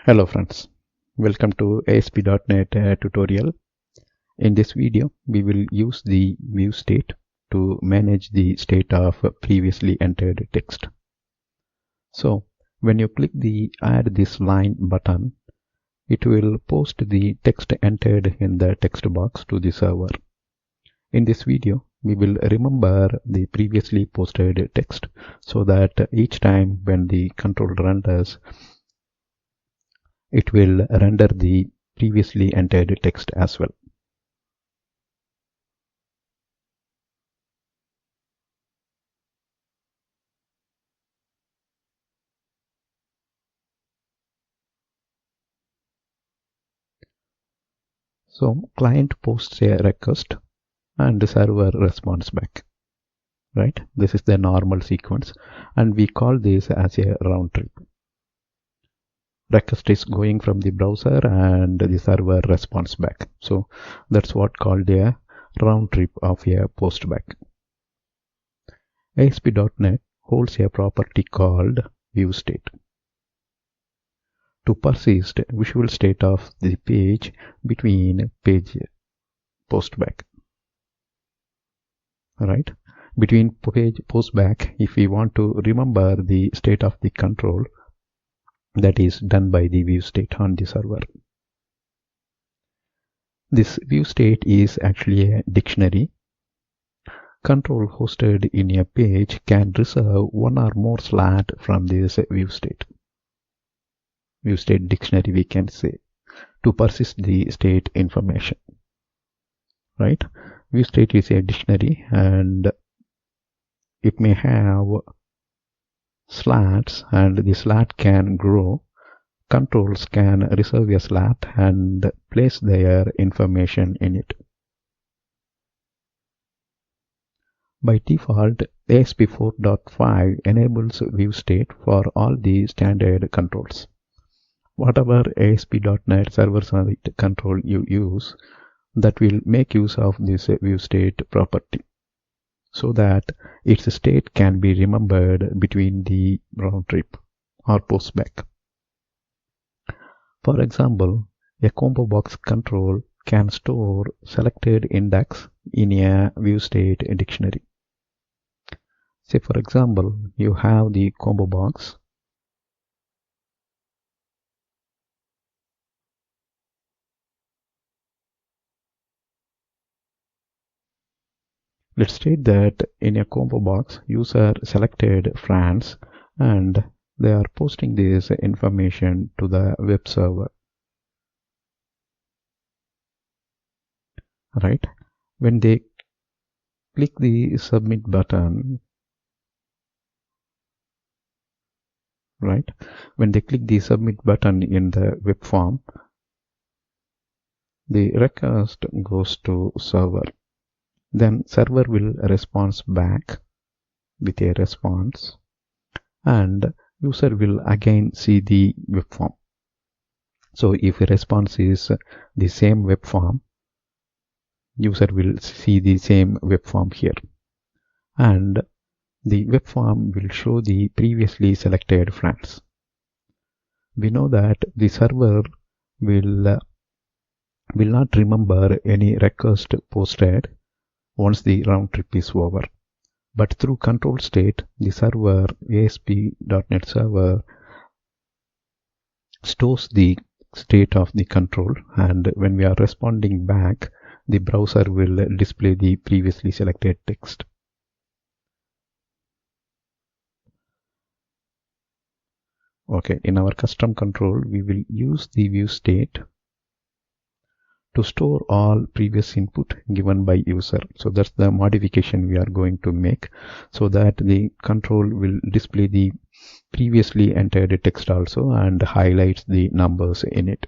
Hello friends, welcome to ASP.NET tutorial. In this video, we will use the ViewState to manage the state of previously entered text. So, when you click the Add this line button, it will post the text entered in the text box to the server. In this video, we will remember the previously posted text so that each time when the control renders, it will render the previously entered text as well. So client posts a request and the server responds back, right? This is the normal sequence and we call this as a round trip. Request is going from the browser and the server responds back. So that's what called a round trip of a post back. ASP.NET holds a property called ViewState to persist visual state of the page between page postback. Right? Between page postback, if we want to remember the state of the control, that is done by the ViewState on the server. This ViewState is actually a dictionary. Control hosted in a page can reserve one or more slat from this ViewState. ViewState dictionary, we can say, to persist the state information. Right? ViewState is a dictionary and it may have slats, and the slat can grow. Controls can reserve a slat and place their information in it. By default, ASP 4.5 enables ViewState for all the standard controls. Whatever ASP.NET server-side control you use, that will make use of this ViewState property, so that its state can be remembered between the round trip or postback. For example, a combo box control can store selected index in a ViewState dictionary. Say for example, you have the combo box. Let's state that in a combo box, user selected France and they are posting this information to the web server. Right? When they click the submit button, right? When they click the submit button in the web form, the request goes to server. Then server will respond back with a response and user will again see the web form. So if a response is the same web form, user will see the same web form here. And the web form will show the previously selected France. We know that the server will not remember any request posted once the round trip is over. But through control state, the server, ASP.NET server, stores the state of the control, and when we are responding back, the browser will display the previously selected text. Okay, in our custom control, we will use the ViewState to store all previous input given by user. So that's the modification we are going to make, so that the control will display the previously entered text also and highlights the numbers in it.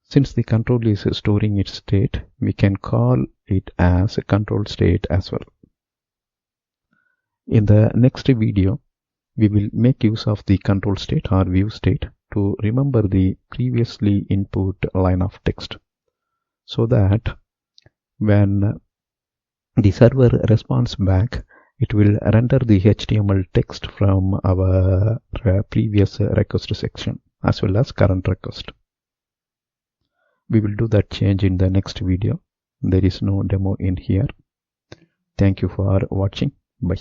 Since the control is storing its state, we can call it as a control state as well. In the next video, we will make use of the control state or ViewState to remember the previously input line of text, so that when the server responds back, it will render the HTML text from our previous request section as well as current request. We will do that change in the next video. There is no demo in here. Thank you for watching. Bye.